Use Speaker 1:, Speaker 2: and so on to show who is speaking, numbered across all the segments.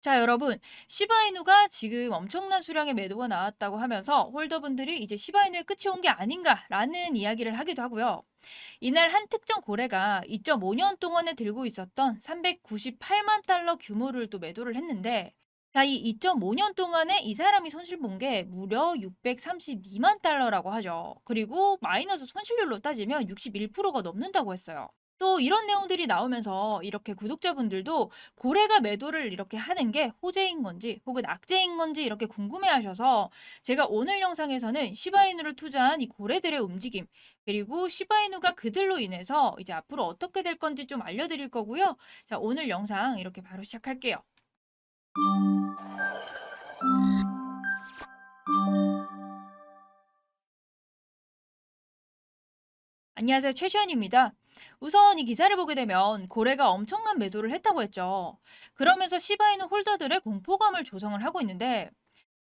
Speaker 1: 자, 여러분. 시바이누가 지금 엄청난 수량의 매도가 나왔다고 하면서 홀더분들이 이제 시바이누의 끝이 온 게 아닌가라는 이야기를 하기도 하고요. 이날 한 특정 고래가 2.5년 동안에 들고 있었던 398만 달러 규모를 또 매도를 했는데, 자, 이 2.5년 동안에 이 사람이 손실 본 게 무려 632만 달러라고 하죠. 그리고 마이너스 손실률로 따지면 61%가 넘는다고 했어요. 또 이런 내용들이 나오면서 이렇게 구독자분들도 고래가 매도를 이렇게 하는 게 호재인 건지 혹은 악재인 건지 이렇게 궁금해 하셔서 제가 오늘 영상에서는 시바이누를 투자한 이 고래들의 움직임, 그리고 시바이누가 그들로 인해서 이제 앞으로 어떻게 될 건지 좀 알려드릴 거고요. 자, 오늘 영상 이렇게 바로 시작할게요. 안녕하세요. 최시연입니다. 우선 이 기사를 보게 되면 고래가 엄청난 매도를 했다고 했죠. 그러면서 시바이누 홀더들의 공포감을 조성을 하고 있는데,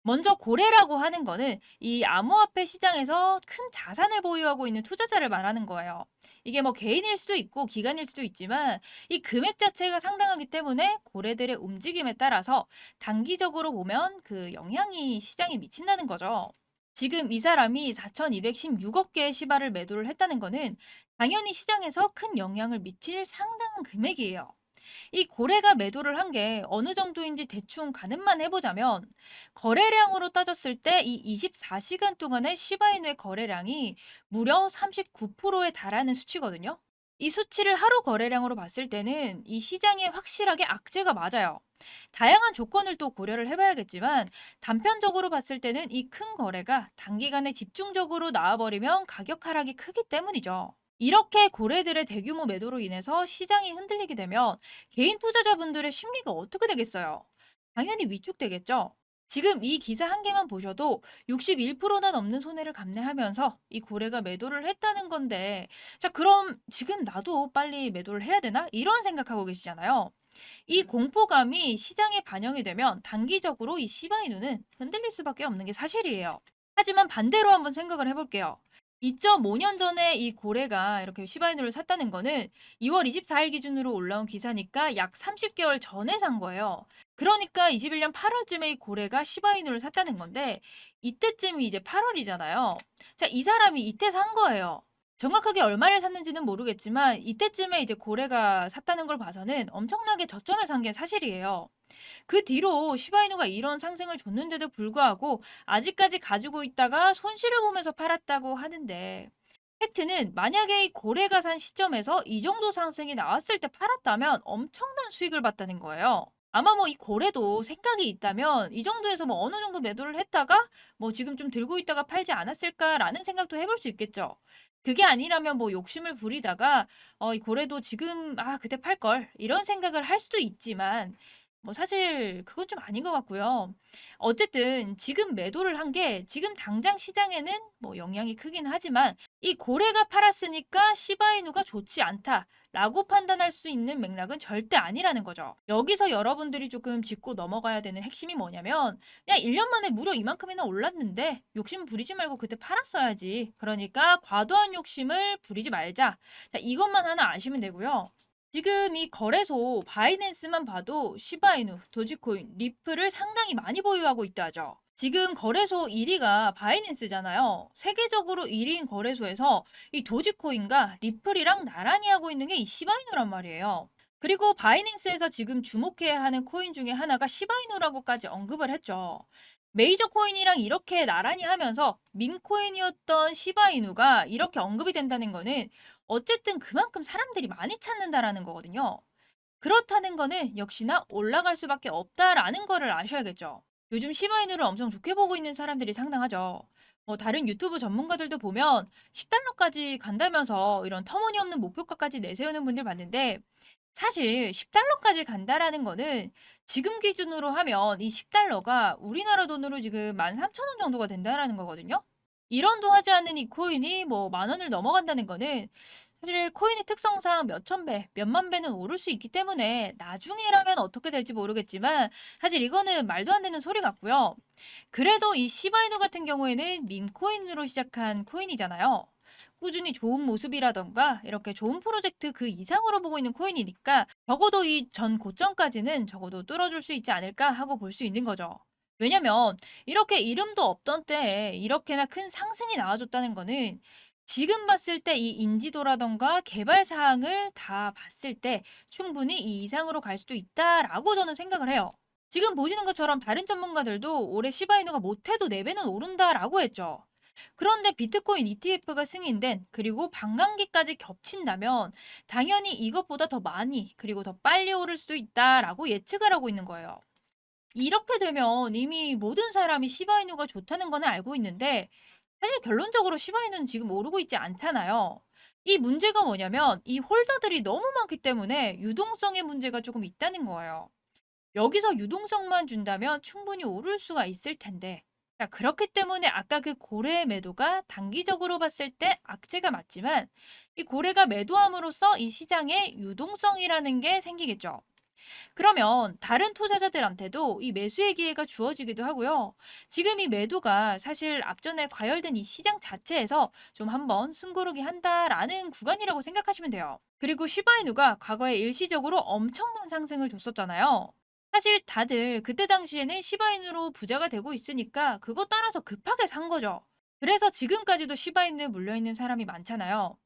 Speaker 1: 먼저 고래라고 하는 거는 이 암호화폐 시장에서 큰 자산을 보유하고 있는 투자자를 말하는 거예요. 이게 뭐 개인일 수도 있고 기관일 수도 있지만 이 금액 자체가 상당하기 때문에 고래들의 움직임에 따라서 단기적으로 보면 그 영향이 시장에 미친다는 거죠. 지금 이 사람이 4,216억 개의 시바를 매도를 했다는 거는 당연히 시장에서 큰 영향을 미칠 상당한 금액이에요. 이 고래가 매도를 한 게 어느 정도인지 대충 가늠만 해보자면, 거래량으로 따졌을 때 이 24시간 동안의 시바이누의 거래량이 무려 39%에 달하는 수치거든요. 이 수치를 하루 거래량으로 봤을 때는 이 시장에 확실하게 악재가 맞아요. 다양한 조건을 또 고려를 해봐야겠지만, 단편적으로 봤을 때는 이 큰 거래가 단기간에 집중적으로 나와버리면 가격 하락이 크기 때문이죠. 이렇게 고래들의 대규모 매도로 인해서 시장이 흔들리게 되면 개인 투자자분들의 심리가 어떻게 되겠어요? 당연히 위축되겠죠? 지금 이 기사 한 개만 보셔도 61%나 넘는 손해를 감내하면서 이 고래가 매도를 했다는 건데, 자, 그럼 지금 나도 빨리 매도를 해야 되나? 이런 생각하고 계시잖아요. 이 공포감이 시장에 반영이 되면 단기적으로 이 시바이누는 흔들릴 수밖에 없는 게 사실이에요. 하지만 반대로 한번 생각을 해볼게요. 2.5년 전에 이 고래가 이렇게 시바이누를 샀다는 거는 2월 24일 기준으로 올라온 기사니까 약 30개월 전에 산 거예요. 그러니까 21년 8월쯤에 이 고래가 시바이누를 샀다는 건데, 이때쯤이 이제 8월이잖아요. 자, 이 사람이 이때 산 거예요. 정확하게 얼마를 샀는지는 모르겠지만 이때쯤에 이제 고래가 샀다는 걸 봐서는 엄청나게 저점에 산 게 사실이에요. 그 뒤로 시바이누가 이런 상승을 줬는데도 불구하고 아직까지 가지고 있다가 손실을 보면서 팔았다고 하는데, 팩트는 만약에 이 고래가 산 시점에서 이 정도 상승이 나왔을 때 팔았다면 엄청난 수익을 봤다는 거예요. 아마 뭐 이 고래도 생각이 있다면 이 정도에서 뭐 어느 정도 매도를 했다가 뭐 지금 좀 들고 있다가 팔지 않았을까라는 생각도 해볼 수 있겠죠. 그게 아니라면 뭐 욕심을 부리다가 이 고래도 지금 그때 팔 걸 이런 생각을 할 수도 있지만, 뭐 사실 그건 좀 아닌 것 같고요. 어쨌든 지금 매도를 한 게 지금 당장 시장에는 뭐 영향이 크긴 하지만, 이 고래가 팔았으니까 시바이누가 좋지 않다라고 판단할 수 있는 맥락은 절대 아니라는 거죠. 여기서 여러분들이 조금 짚고 넘어가야 되는 핵심이 뭐냐면, 그냥 1년 만에 무려 이만큼이나 올랐는데 욕심 부리지 말고 그때 팔았어야지. 그러니까 과도한 욕심을 부리지 말자. 자, 이것만 하나 아시면 되고요. 지금 이 거래소 바이낸스만 봐도 시바이누, 도지코인, 리플을 상당히 많이 보유하고 있다죠. 지금 거래소 1위가 바이낸스잖아요. 세계적으로 1위인 거래소에서 이 도지코인과 리플이랑 나란히 하고 있는 게 이 시바이누란 말이에요. 그리고 바이낸스에서 지금 주목해야 하는 코인 중에 하나가 시바이누라고까지 언급을 했죠. 메이저 코인이랑 이렇게 나란히 하면서 밈코인이었던 시바이누가 이렇게 언급이 된다는 거는 어쨌든 그만큼 사람들이 많이 찾는다라는 거거든요. 그렇다는 거는 역시나 올라갈 수밖에 없다라는 거를 아셔야겠죠. 요즘 시바이누를 엄청 좋게 보고 있는 사람들이 상당하죠. 뭐 다른 유튜브 전문가들도 보면 10달러까지 간다면서 이런 터무니없는 목표가까지 내세우는 분들 봤는데, 사실 10달러까지 간다라는 거는 지금 기준으로 하면 이 10달러가 우리나라 돈으로 지금 13,000원 정도가 된다라는 거거든요. 1원도 하지 않는 이 코인이 뭐 만 원을 넘어간다는 거는 사실 코인의 특성상 몇천 배, 몇만 배는 오를 수 있기 때문에 나중이라면 어떻게 될지 모르겠지만, 사실 이거는 말도 안 되는 소리 같고요. 그래도 이 시바이누 같은 경우에는 밈코인으로 시작한 코인이잖아요. 꾸준히 좋은 모습이라던가 이렇게 좋은 프로젝트 그 이상으로 보고 있는 코인이니까 적어도 이 전 고점까지는 적어도 뚫어줄 수 있지 않을까 하고 볼 수 있는 거죠. 왜냐면 이렇게 이름도 없던 때에 이렇게나 큰 상승이 나와줬다는 거는 지금 봤을 때 이 인지도라던가 개발 사항을 다 봤을 때 충분히 이 이상으로 갈 수도 있다라고 저는 생각을 해요. 지금 보시는 것처럼 다른 전문가들도 올해 시바이누가 못해도 4배는 오른다라고 했죠. 그런데 비트코인 ETF가 승인된 그리고 반감기까지 겹친다면 당연히 이것보다 더 많이 그리고 더 빨리 오를 수도 있다라고 예측을 하고 있는 거예요. 이렇게 되면 이미 모든 사람이 시바이누가 좋다는 거는 알고 있는데 사실 결론적으로 시바이누는 지금 오르고 있지 않잖아요. 이 문제가 뭐냐면 이 홀더들이 너무 많기 때문에 유동성의 문제가 조금 있다는 거예요. 여기서 유동성만 준다면 충분히 오를 수가 있을 텐데. 자, 그렇기 때문에 아까 그 고래 매도가 단기적으로 봤을 때 악재가 맞지만 이 고래가 매도함으로써 이 시장에 유동성이라는 게 생기겠죠. 그러면 다른 투자자들한테도 이 매수의 기회가 주어지기도 하고요. 지금 이 매도가 사실 앞전에 과열된 이 시장 자체에서 좀 한번 숨고르기 한다라는 구간이라고 생각하시면 돼요. 그리고 시바이누가 과거에 일시적으로 엄청난 상승을 줬었잖아요. 사실 다들 그때 당시에는 시바이누로 부자가 되고 있으니까 그거 따라서 급하게 산 거죠. 그래서 지금까지도 시바이누에 물려있는 사람이 많잖아요.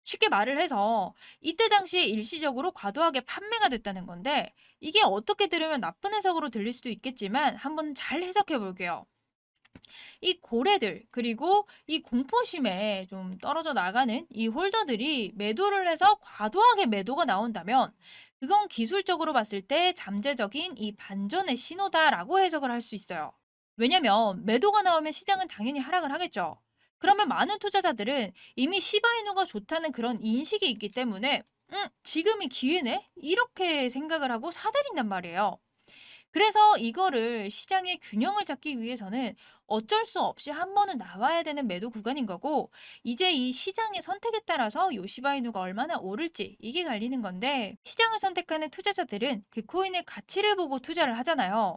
Speaker 1: 쉽게 말을 해서 이때 당시에 일시적으로 과도하게 판매가 됐다는 건데 이게 어떻게 들으면 나쁜 해석으로 들릴 수도 있겠지만 한번 잘 해석해 볼게요. 이 고래들 그리고 이 공포심에 좀 떨어져 나가는 이 홀더들이 매도를 해서 과도하게 매도가 나온다면 그건 기술적으로 봤을 때 잠재적인 이 반전의 신호다라고 해석을 할 수 있어요. 왜냐면 매도가 나오면 시장은 당연히 하락을 하겠죠. 그러면 많은 투자자들은 이미 시바이누가 좋다는 그런 인식이 있기 때문에 지금이 기회네? 이렇게 생각을 하고 사들인단 말이에요. 그래서 이거를 시장의 균형을 잡기 위해서는 어쩔 수 없이 한 번은 나와야 되는 매도 구간인 거고 이제 이 시장의 선택에 따라서 요 시바이누가 얼마나 오를지 이게 갈리는 건데 시장을 선택하는 투자자들은 그 코인의 가치를 보고 투자를 하잖아요.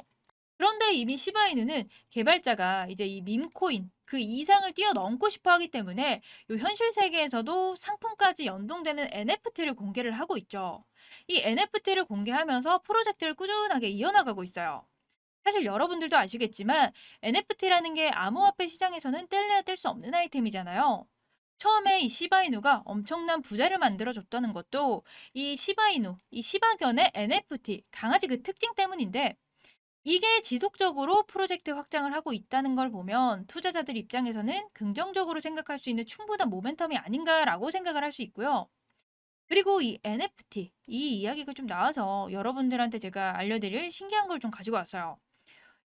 Speaker 1: 그런데 이미 시바이누는 개발자가 이제 이 밈코인 그 이상을 뛰어넘고 싶어 하기 때문에 요 현실 세계에서도 상품까지 연동되는 NFT를 공개를 하고 있죠. 이 NFT를 공개하면서 프로젝트를 꾸준하게 이어나가고 있어요. 사실 여러분들도 아시겠지만 NFT라는 게 암호화폐 시장에서는 뗄래야 뗄 수 없는 아이템이잖아요. 처음에 이 시바이누가 엄청난 부자를 만들어줬다는 것도 이 시바이누, 이 시바견의 NFT, 강아지 그 특징 때문인데 이게 지속적으로 프로젝트 확장을 하고 있다는 걸 보면 투자자들 입장에서는 긍정적으로 생각할 수 있는 충분한 모멘텀이 아닌가라고 생각을 할 수 있고요. 그리고 이 NFT, 이 이야기가 좀 나와서 여러분들한테 제가 알려드릴 신기한 걸 좀 가지고 왔어요.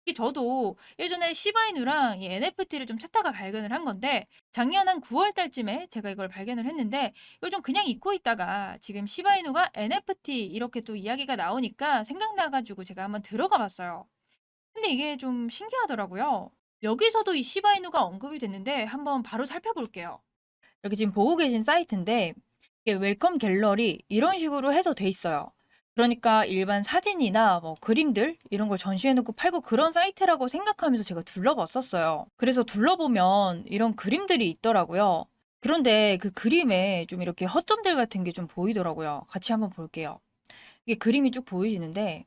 Speaker 1: 이 저도 예전에 시바이누랑 이 NFT를 좀 찾다가 발견을 한 건데 작년 한 9월 달쯤에 제가 이걸 발견을 했는데 요즘 그냥 잊고 있다가 지금 시바이누가 NFT 이렇게 또 이야기가 나오니까 생각나가지고 제가 한번 들어가 봤어요. 근데 이게 좀 신기하더라고요. 여기서도 이 시바이누가 언급이 됐는데 한번 바로 살펴볼게요. 여기 지금 보고 계신 사이트인데 이게 웰컴 갤러리 이런 식으로 해서 돼 있어요. 그러니까 일반 사진이나 뭐 그림들 이런 걸 전시해 놓고 팔고 그런 사이트라고 생각하면서 제가 둘러봤었어요. 그래서 둘러보면 이런 그림들이 있더라고요. 그런데 그 그림에 좀 이렇게 허점들 같은 게 좀 보이더라고요. 같이 한번 볼게요. 이게 그림이 쭉 보이시는데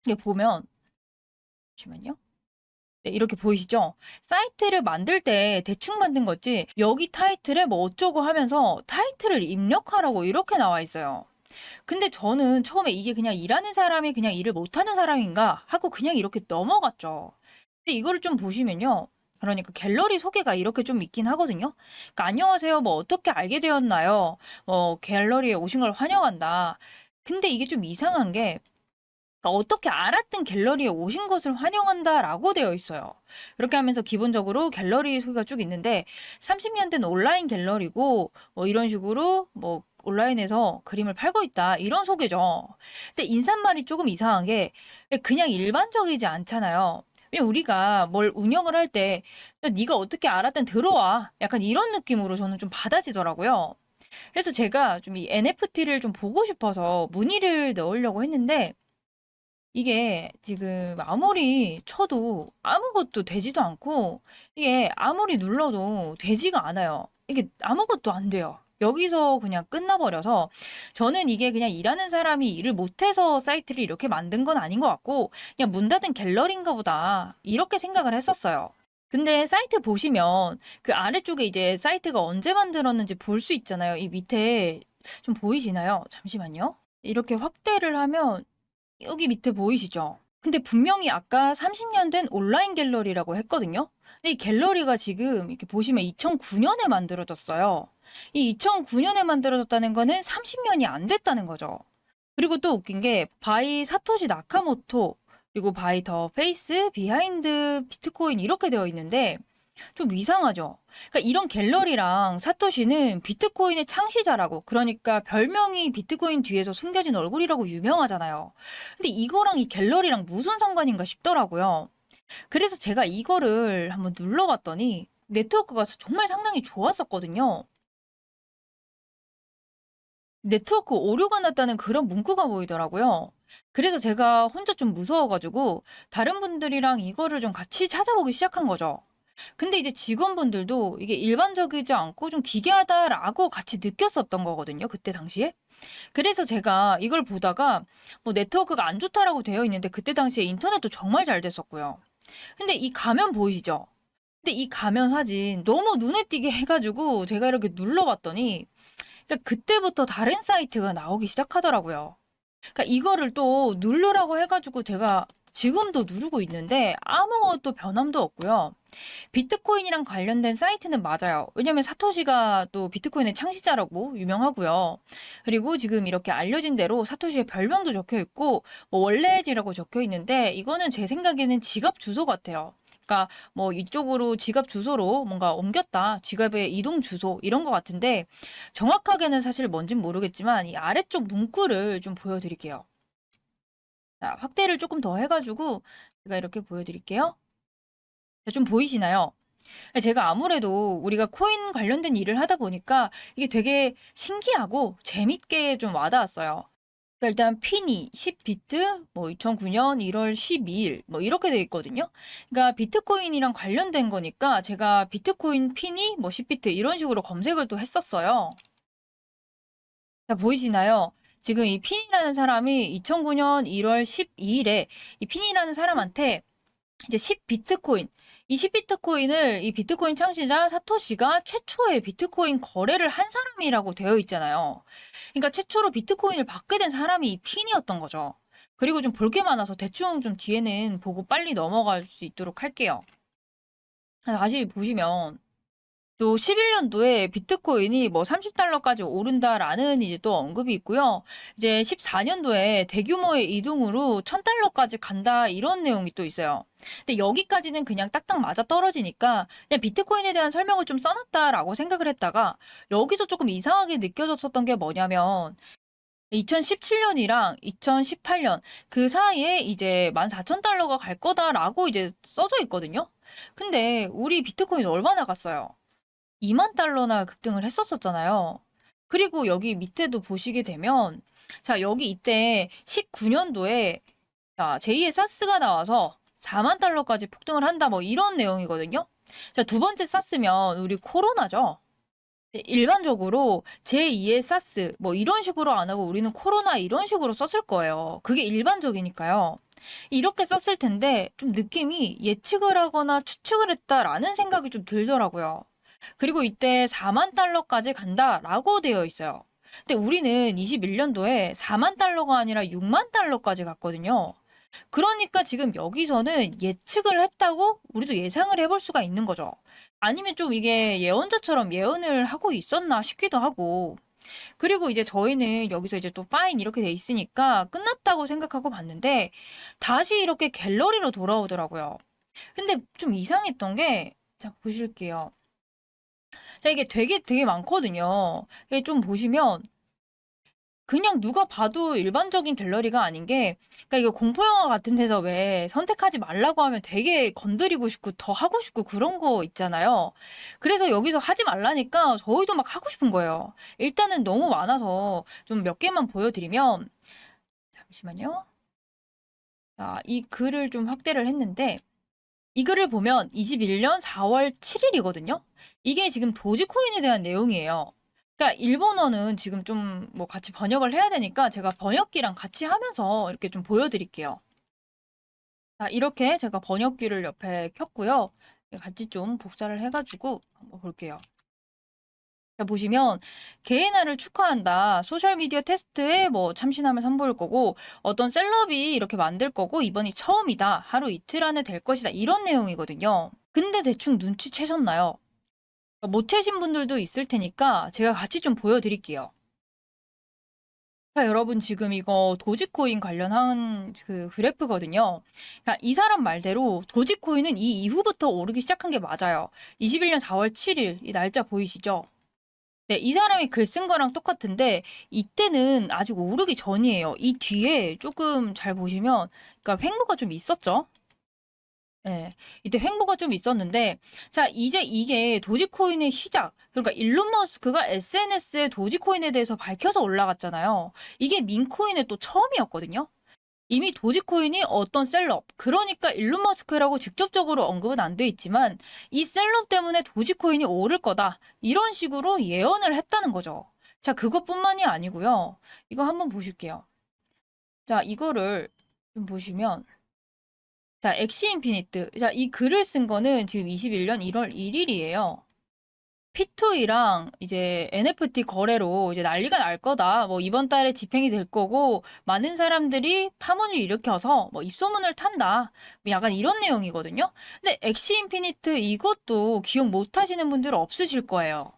Speaker 1: 이게 보면 잠시만요. 네, 이렇게 보이시죠? 사이트를 만들 때 대충 만든 거지 여기 타이틀에 뭐 어쩌고 하면서 타이틀을 입력하라고 이렇게 나와 있어요. 근데 저는 처음에 이게 그냥 일하는 사람이 그냥 일을 못하는 사람인가 하고 그냥 이렇게 넘어갔죠. 근데 이거를 좀 보시면요. 그러니까 갤러리 소개가 이렇게 좀 있긴 하거든요. 그러니까 안녕하세요. 뭐 어떻게 알게 되었나요? 갤러리에 오신 걸 환영한다. 근데 이게 좀 이상한 게 그러니까 어떻게 알았든 갤러리에 오신 것을 환영한다라고 되어 있어요. 그렇게 하면서 기본적으로 갤러리 소개가 쭉 있는데 30년 된 온라인 갤러리고 뭐 이런 식으로 뭐 온라인에서 그림을 팔고 있다 이런 소개죠. 근데 인사말이 조금 이상한 게 그냥 일반적이지 않잖아요. 왜냐면 우리가 뭘 운영을 할 때 네가 어떻게 알았든 들어와 약간 이런 느낌으로 저는 좀 받아지더라고요. 그래서 제가 좀 이 NFT를 좀 보고 싶어서 문의를 넣으려고 했는데 이게 지금 아무리 쳐도 아무것도 되지도 않고 이게 아무리 눌러도 되지가 않아요. 이게 아무것도 안 돼요. 여기서 그냥 끝나버려서 저는 이게 그냥 일하는 사람이 일을 못해서 사이트를 이렇게 만든 건 아닌 것 같고 그냥 문 닫은 갤러리인가 보다 이렇게 생각을 했었어요. 근데 사이트 보시면 그 아래쪽에 이제 사이트가 언제 만들었는지 볼 수 있잖아요. 이 밑에 좀 보이시나요? 잠시만요. 이렇게 확대를 하면 여기 밑에 보이시죠? 근데 분명히 아까 30년 된 온라인 갤러리라고 했거든요. 근데 이 갤러리가 지금 이렇게 보시면 2009년에 만들어졌어요. 이 2009년에 만들어졌다는 거는 30년이 안 됐다는 거죠. 그리고 또 웃긴 게 바이 사토시 나카모토 그리고 바이 더 페이스 비하인드 비트코인 이렇게 되어 있는데 좀 이상하죠. 그러니까 이런 갤러리랑 사토시는 비트코인의 창시자라고, 그러니까 별명이 비트코인 뒤에서 숨겨진 얼굴이라고 유명하잖아요. 근데 이거랑 이 갤러리랑 무슨 상관인가 싶더라고요. 그래서 제가 이거를 한번 눌러봤더니 네트워크가 정말 상당히 좋았었거든요. 네트워크 오류가 났다는 그런 문구가 보이더라고요. 그래서 제가 혼자 좀 무서워가지고 다른 분들이랑 이거를 좀 같이 찾아보기 시작한 거죠. 근데 이제 직원분들도 이게 일반적이지 않고 좀 기괴하다라고 같이 느꼈었던 거거든요. 그때 당시에. 그래서 제가 이걸 보다가 뭐 네트워크가 안 좋다라고 되어 있는데 그때 당시에 인터넷도 정말 잘 됐었고요. 근데 이 가면 보이시죠? 근데 이 가면 사진 너무 눈에 띄게 해가지고 제가 이렇게 눌러봤더니 그러니까 그때부터 다른 사이트가 나오기 시작하더라고요. 그러니까 이거를 또 누르라고 해가지고 제가 지금도 누르고 있는데 아무것도 변함도 없고요. 비트코인이랑 관련된 사이트는 맞아요. 왜냐면 사토시가 또 비트코인의 창시자라고 유명하고요. 그리고 지금 이렇게 알려진 대로 사토시의 별명도 적혀 있고 뭐 원래지라고 적혀 있는데 이거는 제 생각에는 지갑 주소 같아요. 그러니까 뭐 이쪽으로 지갑 주소로 뭔가 옮겼다. 지갑의 이동 주소 이런 것 같은데 정확하게는 사실 뭔진 모르겠지만 이 아래쪽 문구를 좀 보여드릴게요. 자, 확대를 조금 더 해가지고 제가 이렇게 보여드릴게요. 좀 보이시나요? 제가 아무래도 우리가 코인 관련된 일을 하다 보니까 이게 되게 신기하고 재밌게 좀 와닿았어요. 그러니까 일단 피니 10비트 뭐 2009년 1월 12일 뭐 이렇게 돼 있거든요. 그러니까 비트코인이랑 관련된 거니까 제가 비트코인 피니 뭐 10비트 이런 식으로 검색을 또 했었어요. 자, 보이시나요? 지금 이 핀이라는 사람이 2009년 1월 12일에 이 핀이라는 사람한테 이제 10비트코인, 이 10비트코인을 이 비트코인 창시자 사토시가 최초의 비트코인 거래를 한 사람이라고 되어 있잖아요. 그러니까 최초로 비트코인을 받게 된 사람이 이 핀이었던 거죠. 그리고 좀 볼 게 많아서 대충 좀 뒤에는 보고 빨리 넘어갈 수 있도록 할게요. 다시 보시면 또 11년도에 비트코인이 뭐 30달러까지 오른다라는 이제 또 언급이 있고요. 이제 14년도에 대규모의 이동으로 1000달러까지 간다 이런 내용이 또 있어요. 근데 여기까지는 그냥 딱딱 맞아 떨어지니까 그냥 비트코인에 대한 설명을 좀 써놨다라고 생각을 했다가 여기서 조금 이상하게 느껴졌었던 게 뭐냐면 2017년이랑 2018년 그 사이에 이제 14,000달러가 갈 거다라고 이제 써져 있거든요. 근데 우리 비트코인 얼마나 갔어요? 2만 달러나 급등을 했었었잖아요. 그리고 여기 밑에도 보시게 되면 자, 여기 이때 19년도에 자, 제2의 사스가 나와서 4만 달러까지 폭등을 한다 뭐 이런 내용이거든요. 자, 두 번째 사스면 우리 코로나죠. 일반적으로 제2의 사스 뭐 이런 식으로 안 하고 우리는 코로나 이런 식으로 썼을 거예요. 그게 일반적이니까요. 이렇게 썼을 텐데 좀 느낌이 예측을 하거나 추측을 했다라는 생각이 좀 들더라고요. 그리고 이때 4만 달러까지 간다라고 되어 있어요. 근데 우리는 21년도에 4만 달러가 아니라 6만 달러까지 갔거든요. 그러니까 지금 여기서는 예측을 했다고 우리도 예상을 해볼 수가 있는 거죠. 아니면 좀 이게 예언자처럼 예언을 하고 있었나 싶기도 하고. 그리고 이제 저희는 여기서 이제 또 파인 이렇게 돼 있으니까 끝났다고 생각하고 봤는데 다시 이렇게 갤러리로 돌아오더라고요. 근데 좀 이상했던 게, 자, 보실게요. 자, 이게 되게 많거든요. 이게 좀 보시면 그냥 누가 봐도 일반적인 갤러리가 아닌 게, 그러니까 이거 공포영화 같은 데서 왜 선택하지 말라고 하면 되게 건드리고 싶고 더 하고 싶고 그런 거 있잖아요. 그래서 여기서 하지 말라니까 저희도 막 하고 싶은 거예요. 일단은 너무 많아서 좀 몇 개만 보여드리면, 잠시만요. 자, 이 글을 좀 확대를 했는데, 이 글을 보면 21년 4월 7일이거든요. 이게 지금 도지코인에 대한 내용이에요. 그러니까 일본어는 지금 좀 뭐 같이 번역을 해야 되니까 제가 번역기랑 같이 하면서 이렇게 좀 보여드릴게요. 자, 이렇게 제가 번역기를 옆에 켰고요. 같이 좀 복사를 해가지고 한번 볼게요. 자, 보시면 개인화를 축하한다. 소셜미디어 테스트에 뭐 참신함을 선보일 거고 어떤 셀럽이 이렇게 만들 거고 이번이 처음이다. 하루 이틀 안에 될 것이다. 이런 내용이거든요. 근데 대충 눈치채셨나요? 못 채신 분들도 있을 테니까 제가 같이 좀 보여드릴게요. 자, 여러분 지금 이거 도지코인 관련한 그 그래프거든요. 그러니까 이 사람 말대로 도지코인은 이 이후부터 오르기 시작한 게 맞아요. 21년 4월 7일 이 날짜 보이시죠? 네, 이 사람이 글 쓴 거랑 똑같은데 이때는 아직 오르기 전이에요. 이 뒤에 조금 잘 보시면 그러니까 횡보가 좀 있었죠. 네, 이때 횡보가 좀 있었는데 자, 이제 이게 도지코인의 시작. 그러니까 일론 머스크가 SNS에 도지코인에 대해서 밝혀서 올라갔잖아요. 이게 민코인의 또 처음이었거든요. 이미 도지코인이 어떤 셀럽, 그러니까 일론 머스크라고 직접적으로 언급은 안 돼 있지만 이 셀럽 때문에 도지코인이 오를 거다. 이런 식으로 예언을 했다는 거죠. 자, 그것뿐만이 아니고요. 이거 한번 보실게요. 자, 이거를 좀 보시면 자, 엑시 인피니트. 자, 이 글을 쓴 거는 지금 21년 1월 1일이에요. P2E랑 이제 NFT 거래로 이제 난리가 날 거다. 뭐 이번 달에 집행이 될 거고 많은 사람들이 파문을 일으켜서 뭐 입소문을 탄다. 뭐 약간 이런 내용이거든요. 근데 엑시 인피니트 이것도 기억 못 하시는 분들 없으실 거예요.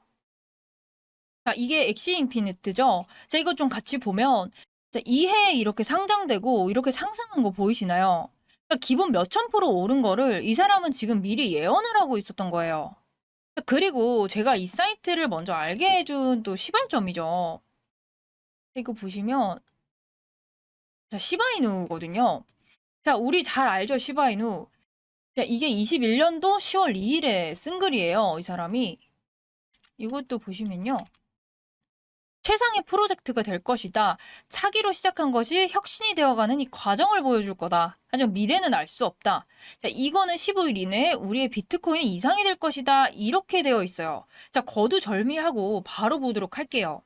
Speaker 1: 자, 이게 엑시 인피니트죠. 자, 이거 좀 같이 보면 자, 이 해에 이렇게 상장되고 이렇게 상승한 거 보이시나요? 그러니까 기본 몇천 프로 오른 거를 이 사람은 지금 미리 예언을 하고 있었던 거예요. 그리고 제가 이 사이트를 먼저 알게 해준 또 시발점이죠. 이거 보시면 자, 시바이누거든요. 자, 우리 잘 알죠, 시바이누. 자, 이게 21년도 10월 2일에 쓴 글이에요, 이 사람이. 이것도 보시면요. 최상의 프로젝트가 될 것이다. 차기로 시작한 것이 혁신이 되어가는 이 과정을 보여줄 거다. 하지만 미래는 알 수 없다. 자, 이거는 15일 이내에 우리의 비트코인이 이상이 될 것이다. 이렇게 되어 있어요. 자, 거두절미하고 바로 보도록 할게요.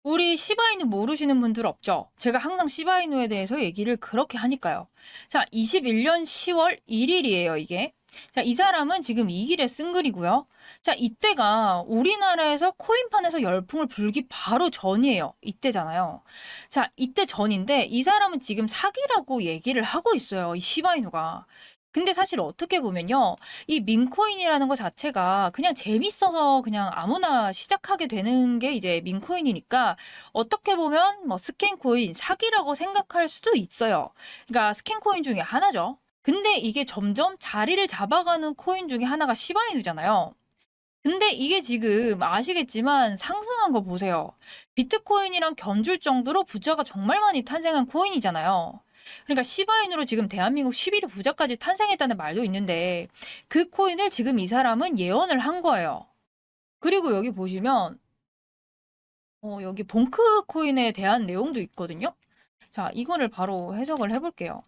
Speaker 1: 우리 시바이누 모르시는 분들 없죠? 제가 항상 시바이누에 대해서 얘기를 그렇게 하니까요. 자, 21년 10월 1일이에요, 이게. 자, 이 사람은 지금 이 길에 쓴 글이고요. 자, 이때가 우리나라에서 코인판에서 열풍을 불기 바로 전이에요. 이때잖아요. 자, 이때 전인데 이 사람은 지금 사기라고 얘기를 하고 있어요. 이 시바이누가. 근데 사실 어떻게 보면요. 이 밈코인이라는 것 자체가 그냥 재밌어서 그냥 아무나 시작하게 되는 게 이제 밈코인이니까 어떻게 보면 뭐 스캔코인, 사기라고 생각할 수도 있어요. 그러니까 스캔코인 중에 하나죠. 근데 이게 점점 자리를 잡아가는 코인 중에 하나가 시바이누잖아요. 근데 이게 지금 아시겠지만 상승한 거 보세요. 비트코인이랑 견줄 정도로 부자가 정말 많이 탄생한 코인이잖아요. 그러니까 시바인으로 지금 대한민국 11위 부자까지 탄생했다는 말도 있는데 그 코인을 지금 이 사람은 예언을 한 거예요. 그리고 여기 보시면 여기 봉크 코인에 대한 내용도 있거든요. 자, 이거를 바로 해석을 해볼게요.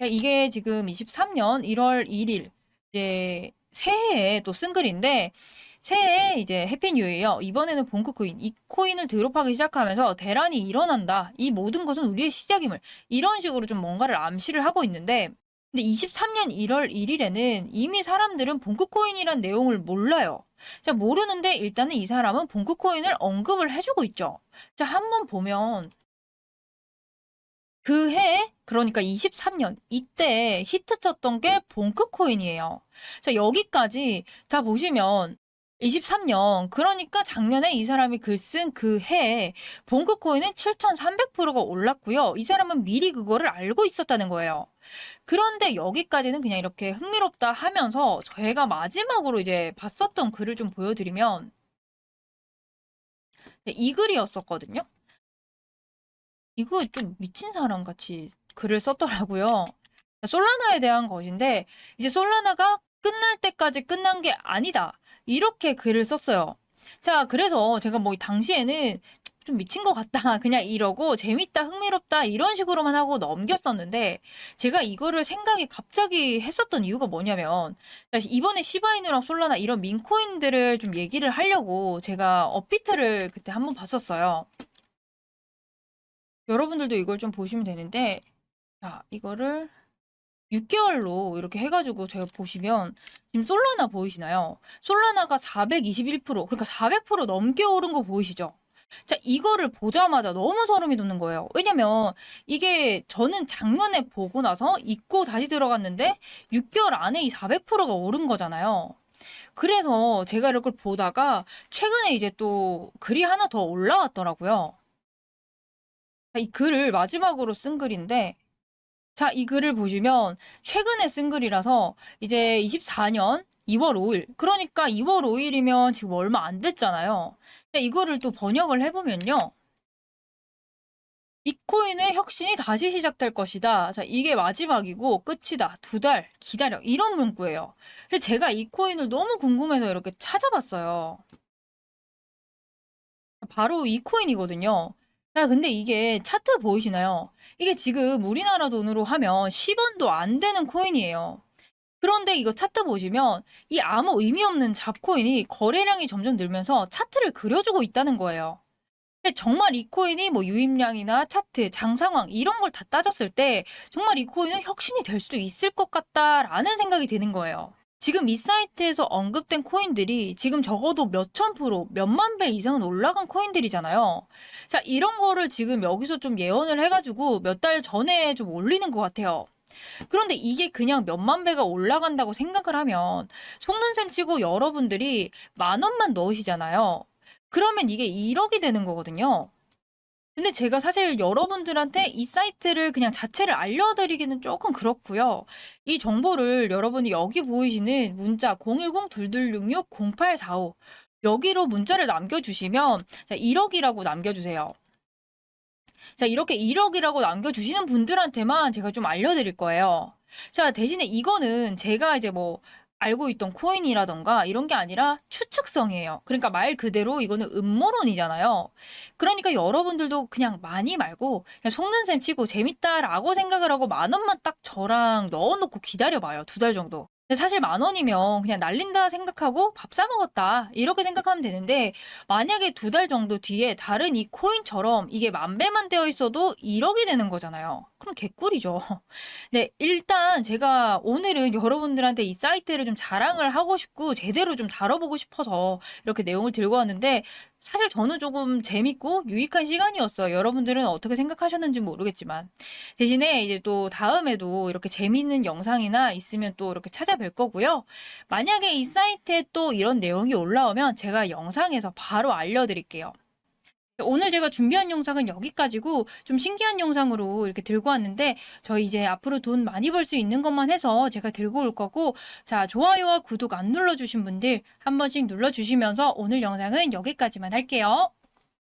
Speaker 1: 이게 지금 23년 1월 1일 이제 새해에 또 쓴 글인데 새해에 이제 해피 뉴 이어 이번에는 봉크코인 이 코인을 드롭하기 시작하면서 대란이 일어난다. 이 모든 것은 우리의 시작임을 이런 식으로 좀 뭔가를 암시를 하고 있는데 근데 23년 1월 1일에는 이미 사람들은 봉크코인이란 내용을 몰라요. 자, 모르는데 일단은 이 사람은 봉크코인을 언급을 해주고 있죠. 자, 한번 보면 그 해에 그러니까 23년 이때 히트 쳤던 게 봉크코인이에요. 자, 여기까지 다 보시면 23년 그러니까 작년에 이 사람이 글 쓴 그 해에 봉크코인은 7,300%가 올랐고요. 이 사람은 미리 그거를 알고 있었다는 거예요. 그런데 여기까지는 그냥 이렇게 흥미롭다 하면서 저희가 마지막으로 이제 봤었던 글을 좀 보여드리면 이 글이었었거든요. 이거 좀 미친 사람 같이 글을 썼더라고요. 솔라나에 대한 것인데 이제 솔라나가 끝날 때까지 끝난 게 아니다. 이렇게 글을 썼어요. 자, 그래서 제가 뭐 당시에는 좀 미친 것 같다. 그냥 이러고 재밌다, 흥미롭다 이런 식으로만 하고 넘겼었는데 제가 이거를 생각이 갑자기 했었던 이유가 뭐냐면 이번에 시바이누랑 솔라나 이런 민코인들을 좀 얘기를 하려고 제가 업비트를 그때 한번 봤었어요. 여러분들도 이걸 좀 보시면 되는데 자, 이거를 6개월로 이렇게 해가지고 제가 보시면 지금 솔라나 보이시나요? 솔라나가 421%, 그러니까 400% 넘게 오른 거 보이시죠? 자, 이거를 보자마자 너무 소름이 돋는 거예요. 왜냐면 이게 저는 작년에 보고 나서 잊고 다시 들어갔는데 6개월 안에 이 400%가 오른 거잖아요. 그래서 제가 이걸 보다가 최근에 이제 또 글이 하나 더 올라왔더라고요. 이 글을 마지막으로 쓴 글인데 자, 이 글을 보시면 최근에 쓴 글이라서 이제 24년 2월 5일. 그러니까 2월 5일이면 지금 얼마 안 됐잖아요. 근데 이거를 또 번역을 해보면요. 비트코인의 혁신이 다시 시작될 것이다. 자, 이게 마지막이고 끝이다. 2달 기다려. 이런 문구예요. 그래서 제가 이 코인을 너무 궁금해서 이렇게 찾아봤어요. 바로 이 코인이거든요. 자, 근데 이게 차트 보이시나요? 이게 지금 우리나라 돈으로 하면 10원도 안 되는 코인이에요. 그런데 이거 차트 보시면 이 아무 의미 없는 잡코인이 거래량이 점점 늘면서 차트를 그려주고 있다는 거예요. 근데 정말 이 코인이 뭐 유입량이나 차트, 장상황 이런 걸 다 따졌을 때 정말 이 코인은 혁신이 될 수도 있을 것 같다라는 생각이 드는 거예요. 지금 이 사이트에서 언급된 코인들이 지금 적어도 몇천 프로, 몇만 배 이상은 올라간 코인들이잖아요. 자, 이런 거를 지금 여기서 좀 예언을 해가지고 몇 달 전에 좀 올리는 것 같아요. 그런데 이게 그냥 몇만 배가 올라간다고 생각을 하면 속는 셈 치고 여러분들이 10,000원만 넣으시잖아요. 그러면 이게 1억이 되는 거거든요. 근데 제가 사실 여러분들한테 이 사이트를 그냥 자체를 알려드리기는 조금 그렇고요. 이 정보를 여러분이 여기 보이시는 문자 010-2266-0845 여기로 문자를 남겨주시면 자, 1억이라고 남겨주세요. 자, 이렇게 1억이라고 남겨주시는 분들한테만 제가 좀 알려드릴 거예요. 자, 대신에 이거는 제가 이제 뭐 알고 있던 코인이라던가 이런 게 아니라 추측성이에요. 그러니까 말 그대로 이거는 음모론이잖아요. 그러니까 여러분들도 그냥 많이 말고 그냥 속는 셈 치고 재밌다라고 생각을 하고 10,000원만 딱 저랑 넣어놓고 기다려봐요. 2달 정도. 근데 사실 10,000원이면 그냥 날린다 생각하고 밥 사 먹었다 이렇게 생각하면 되는데 만약에 2달 정도 뒤에 다른 이 코인처럼 이게 10,000배만 되어 있어도 1억이 되는 거잖아요. 그럼 개꿀이죠. 네, 일단 제가 오늘은 여러분들한테 이 사이트를 좀 자랑을 하고 싶고 제대로 좀 다뤄보고 싶어서 이렇게 내용을 들고 왔는데 사실 저는 조금 재밌고 유익한 시간이었어요. 여러분들은 어떻게 생각하셨는지 모르겠지만 대신에 이제 또 다음에도 이렇게 재밌는 영상이나 있으면 또 이렇게 찾아뵐 거고요. 만약에 이 사이트에 또 이런 내용이 올라오면 제가 영상에서 바로 알려드릴게요. 오늘 제가 준비한 영상은 여기까지고 좀 신기한 영상으로 이렇게 들고 왔는데 저희 이제 앞으로 돈 많이 벌 수 있는 것만 해서 제가 들고 올 거고 자, 좋아요와 구독 안 눌러주신 분들 한 번씩 눌러주시면서 오늘 영상은 여기까지만 할게요.